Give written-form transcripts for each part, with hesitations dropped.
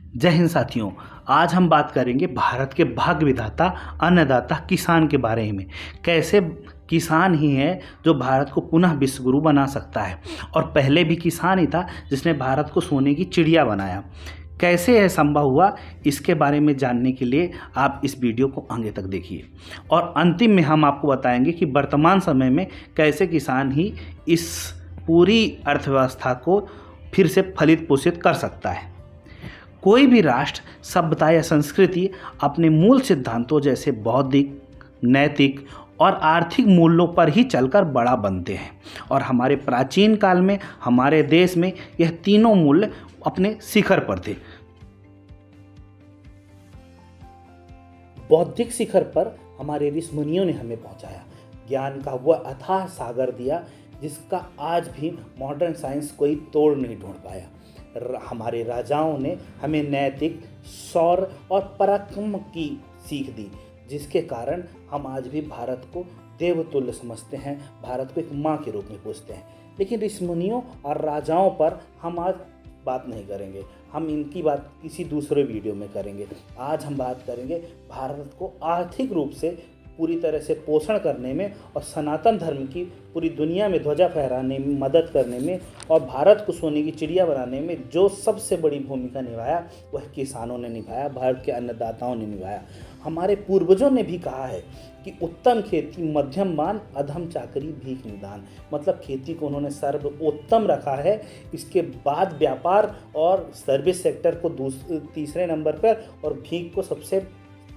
जय हिंद साथियों। आज हम बात करेंगे भारत के भाग्य विधाता अन्नदाता किसान के बारे में। कैसे किसान ही है जो भारत को पुनः विश्व गुरु बना सकता है, और पहले भी किसान ही था जिसने भारत को सोने की चिड़िया बनाया। कैसे यह संभव हुआ, इसके बारे में जानने के लिए आप इस वीडियो को आगे तक देखिए, और अंतिम में हम आपको बताएंगे कि वर्तमान समय में कैसे किसान ही इस पूरी अर्थव्यवस्था को फिर से फलित पोषित कर सकता है। कोई भी राष्ट्र, सभ्यता या संस्कृति अपने मूल सिद्धांतों जैसे बौद्धिक, नैतिक और आर्थिक मूल्यों पर ही चलकर बड़ा बनते हैं, और हमारे प्राचीन काल में हमारे देश में यह तीनों मूल्य अपने शिखर पर थे। बौद्धिक शिखर पर हमारे ऋषि मुनियों ने हमें पहुंचाया, ज्ञान का वह अथाह सागर दिया जिसका आज भी मॉडर्न साइंस कोई तोड़ नहीं ढूंढ पाया। हमारे राजाओं ने हमें नैतिक, शौर्य और पराक्रम की सीख दी, जिसके कारण हम आज भी भारत को देवतुल्य समझते हैं, भारत को एक माँ के रूप में पूजते हैं। लेकिन ऋषि मुनियों और राजाओं पर हम आज बात नहीं करेंगे, हम इनकी बात किसी दूसरे वीडियो में करेंगे। आज हम बात करेंगे भारत को आर्थिक रूप से पूरी तरह से पोषण करने में और सनातन धर्म की पूरी दुनिया में ध्वजा फहराने में मदद करने में, और भारत को सोने की चिड़िया बनाने में जो सबसे बड़ी भूमिका निभाया वह किसानों ने निभाया, भारत के अन्नदाताओं ने निभाया। हमारे पूर्वजों ने भी कहा है कि उत्तम खेती मध्यम मान, अधम चाकरी भीख निदान। मतलब खेती को उन्होंने सर्वोत्तम रखा है, इसके बाद व्यापार और सर्विस सेक्टर को तीसरे नंबर पर, और भीख को सबसे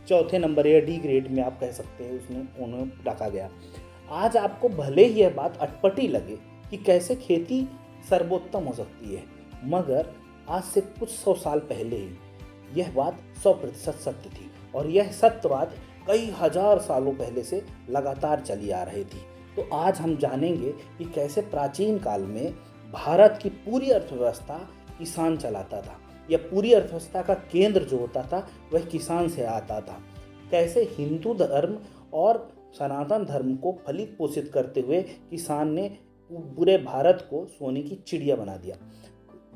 चौथे नंबर या डी ग्रेड में आप कह सकते हैं उसमें उन्हें रखा गया। आज आपको भले ही यह बात अटपटी लगे कि कैसे खेती सर्वोत्तम हो सकती है, मगर आज से कुछ 100 साल पहले ही यह बात 100% सत्य थी, और यह सत्य बात कई हजार सालों पहले से लगातार चली आ रही थी। तो आज हम जानेंगे कि कैसे प्राचीन काल में भारत की पूरी अर्थव्यवस्था किसान चलाता था, या पूरी अर्थव्यवस्था का केंद्र जो होता था वह किसान से आता था। कैसे हिंदू धर्म और सनातन धर्म को फलित पोषित करते हुए किसान ने पूरे भारत को सोने की चिड़िया बना दिया।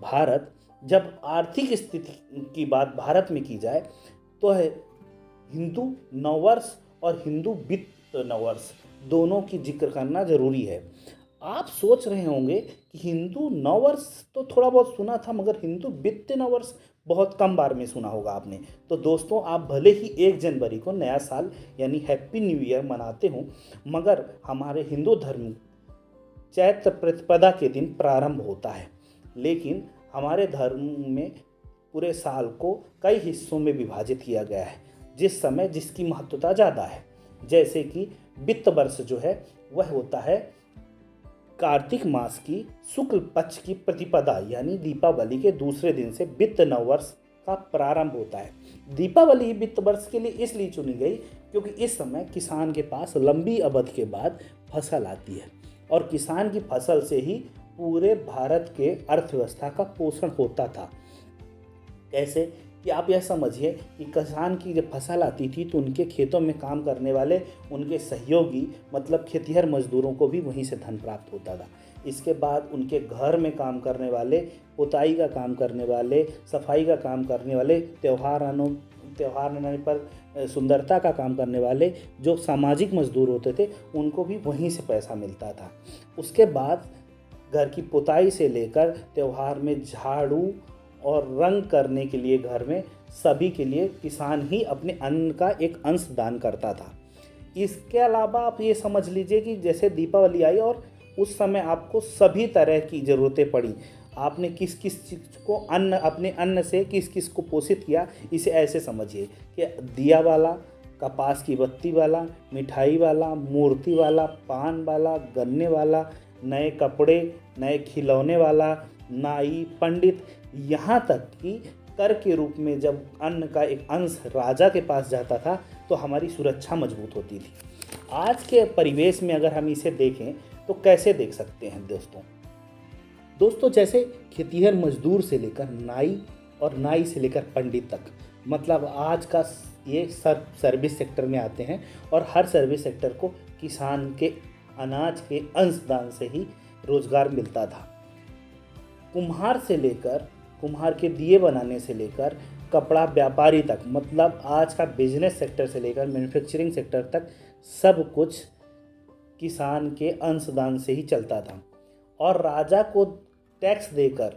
भारत, जब आर्थिक स्थिति की बात भारत में की जाए तो है हिंदू नववर्ष और हिंदू वित्त नववर्ष दोनों की जिक्र करना जरूरी है। आप सोच रहे होंगे कि हिंदू नववर्ष तो थोड़ा बहुत सुना था, मगर हिंदू वित्त नववर्ष बहुत कम बार में सुना होगा आपने। तो दोस्तों, आप भले ही 1 जनवरी को नया साल यानी हैप्पी न्यू ईयर मनाते हो, मगर हमारे हिंदू धर्म चैत्र प्रतिपदा के दिन प्रारंभ होता है। लेकिन हमारे धर्म में पूरे साल को कई हिस्सों में विभाजित किया गया है, जिस समय जिसकी महत्वता ज़्यादा है। जैसे कि वित्त वर्ष जो है वह होता है कार्तिक मास की शुक्ल पक्ष की प्रतिपदा यानी दीपावली के दूसरे दिन से वित्त नववर्ष का प्रारंभ होता है। दीपावली वित्त वर्ष के लिए इसलिए चुनी गई क्योंकि इस समय किसान के पास लंबी अवधि के बाद फसल आती है, और किसान की फसल से ही पूरे भारत के अर्थव्यवस्था का पोषण होता था। कैसे कि आप यह समझिए कि किसान की जब फसल आती थी तो उनके खेतों में काम करने वाले उनके सहयोगी मतलब खेतिहर मजदूरों को भी वहीं से धन प्राप्त होता था। इसके बाद उनके घर में काम करने वाले, पुताई का काम करने वाले, सफाई का काम करने वाले, त्योहार आने पर सुंदरता का काम करने वाले जो सामाजिक मजदूर होते थे उनको भी वहीं से पैसा मिलता था। उसके बाद घर की पुताई से लेकर त्यौहार में झाड़ू और रंग करने के लिए घर में सभी के लिए किसान ही अपने अन्न का एक अंश दान करता था। इसके अलावा आप ये समझ लीजिए कि जैसे दीपावली आई और उस समय आपको सभी तरह की ज़रूरतें पड़ी, आपने किस किस चीज़ को अपने अन्न से किस किस को पोषित किया, इसे ऐसे समझिए कि दिया वाला, कपास की बत्ती वाला, मिठाई वाला, मूर्ति वाला, पान वाला, गन्ने वाला, नए कपड़े, नए खिलौने वाला, नाई, पंडित, यहाँ तक कि कर के रूप में जब अन्न का एक अंश राजा के पास जाता था तो हमारी सुरक्षा मजबूत होती थी। आज के परिवेश में अगर हम इसे देखें तो कैसे देख सकते हैं दोस्तों, जैसे खेतिहर मजदूर से लेकर नाई और नाई से लेकर पंडित तक, मतलब आज का ये सर्विस सेक्टर में आते हैं, और हर सर्विस सेक्टर को किसान के अनाज के अंशदान से ही रोजगार मिलता था। कुम्हार से लेकर कुम्हार के दिए बनाने से लेकर कपड़ा व्यापारी तक, मतलब आज का बिजनेस सेक्टर से लेकर मैन्युफैक्चरिंग सेक्टर तक सब कुछ किसान के अंशदान से ही चलता था। और राजा को टैक्स देकर,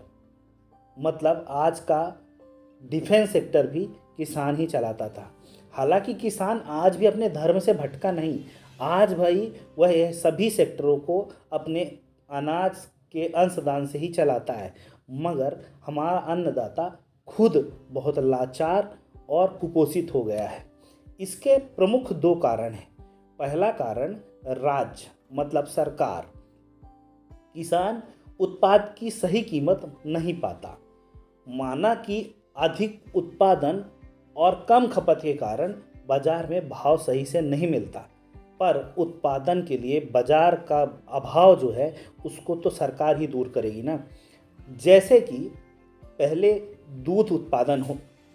मतलब आज का डिफेंस सेक्टर भी किसान ही चलाता था। हालांकि किसान आज भी अपने धर्म से भटका नहीं, आज भाई वह सभी सेक्टरों को अपने अनाज के अंशदान से ही चलाता है। मगर हमारा अन्नदाता खुद बहुत लाचार और कुपोषित हो गया है। इसके प्रमुख दो कारण हैं। पहला कारण राज्य मतलब सरकार, किसान उत्पाद की सही कीमत नहीं पाता। माना कि अधिक उत्पादन और कम खपत के कारण बाजार में भाव सही से नहीं मिलता, पर उत्पादन के लिए बाजार का अभाव जो है उसको तो सरकार ही दूर करेगी ना। जैसे कि पहले दूध उत्पादन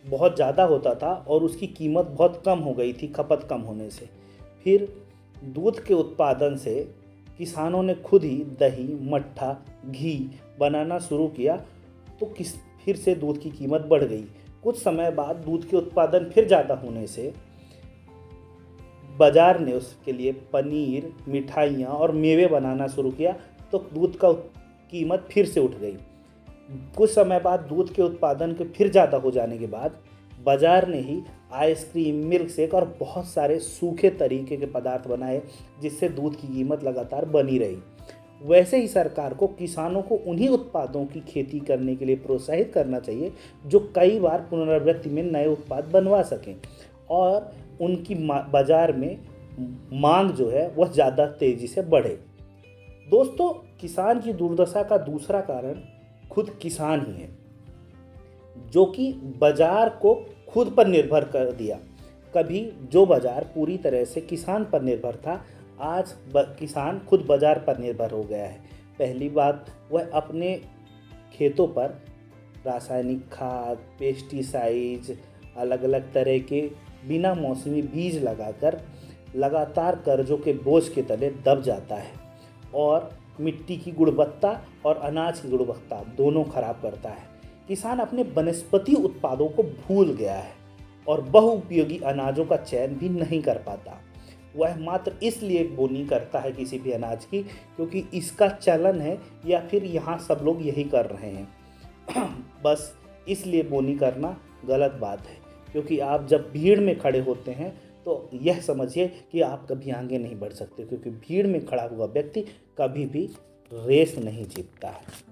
बहुत ज़्यादा होता था और उसकी कीमत बहुत कम हो गई थी खपत कम होने से। फिर दूध के उत्पादन से किसानों ने खुद ही दही, मट्ठा, घी बनाना शुरू किया, तो फिर से दूध की कीमत बढ़ गई। कुछ समय बाद दूध के उत्पादन फिर ज़्यादा होने से बाजार ने उसके लिए पनीर, मिठाइयाँ और मेवे बनाना शुरू किया, तो दूध का कीमत फिर से उठ गई। कुछ समय बाद दूध के उत्पादन के फिर ज़्यादा हो जाने के बाद बाजार ने ही आइसक्रीम, मिल्क शेक और बहुत सारे सूखे तरीके के पदार्थ बनाए, जिससे दूध की कीमत लगातार बनी रही। वैसे ही सरकार को किसानों को उन्हीं उत्पादों की खेती करने के लिए प्रोत्साहित करना चाहिए जो कई बार पुनरावृत्ति में नए उत्पाद बनवा सकें और उनकी बाजार में मांग जो है वह ज़्यादा तेज़ी से बढ़े। दोस्तों, किसान की दुर्दशा का दूसरा कारण खुद किसान ही है, जो कि बाजार को खुद पर निर्भर कर दिया। कभी जो बाजार पूरी तरह से किसान पर निर्भर था, आज किसान खुद बाजार पर निर्भर हो गया है। पहली बात, वह अपने खेतों पर रासायनिक खाद, पेस्टिसाइड्स, अलग अलग तरह के बिना मौसमी बीज लगाकर लगातार कर्जों के बोझ के तले दब जाता है और मिट्टी की गुणवत्ता और अनाज की गुणवत्ता दोनों खराब करता है। किसान अपने वनस्पति उत्पादों को भूल गया है और बहुउपयोगी अनाजों का चयन भी नहीं कर पाता। वह मात्र इसलिए बोनी करता है किसी भी अनाज की क्योंकि इसका चलन है या फिर यहाँ सब लोग यही कर रहे हैं। बस इसलिए बोनी करना गलत बात है, क्योंकि आप जब भीड़ में खड़े होते हैं तो यह समझिए कि आप कभी आगे नहीं बढ़ सकते, क्योंकि भीड़ में खड़ा हुआ व्यक्ति कभी भी रेस नहीं जीतता है।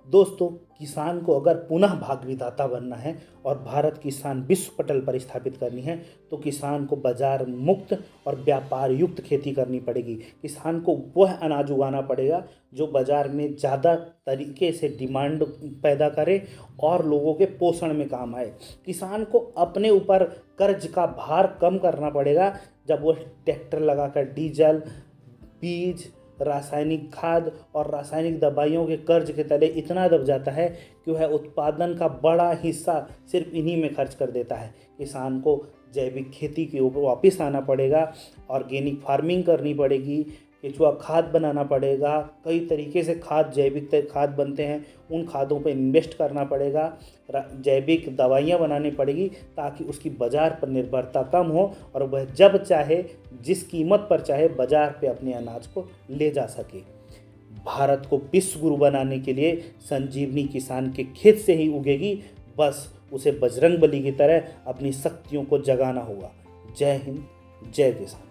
दोस्तों, किसान को अगर पुनः भाग विधाता बनना है और भारत किसान विश्व पटल पर स्थापित करनी है, तो किसान को बाजार मुक्त और व्यापार युक्त खेती करनी पड़ेगी। किसान को वह अनाज उगाना पड़ेगा जो बाजार में ज़्यादा तरीके से डिमांड पैदा करे और लोगों के पोषण में काम आए। किसान को अपने ऊपर कर्ज का भार कम करना पड़ेगा। जब वह ट्रैक्टर लगाकर डीजल, बीज, रासायनिक खाद और रासायनिक दवाइयों के कर्ज के तले इतना दब जाता है कि वह उत्पादन का बड़ा हिस्सा सिर्फ इन्हीं में खर्च कर देता है। किसान को जैविक खेती के ऊपर वापस आना पड़ेगा, ऑर्गेनिक फार्मिंग करनी पड़ेगी, केचुआ खाद बनाना पड़ेगा। कई तरीके से जैविक खाद बनते हैं, उन खादों पर इन्वेस्ट करना पड़ेगा। जैविक दवाइयाँ बनानी पड़ेगी ताकि उसकी बाज़ार पर निर्भरता कम हो और वह जब चाहे, जिस कीमत पर चाहे, बाज़ार पे अपने अनाज को ले जा सके। भारत को विश्व गुरु बनाने के लिए संजीवनी किसान के खेत से ही उगेगी। बस उसे बजरंगबली की तरह अपनी शक्तियों को जगाना होगा। जय हिंद, जय किसान।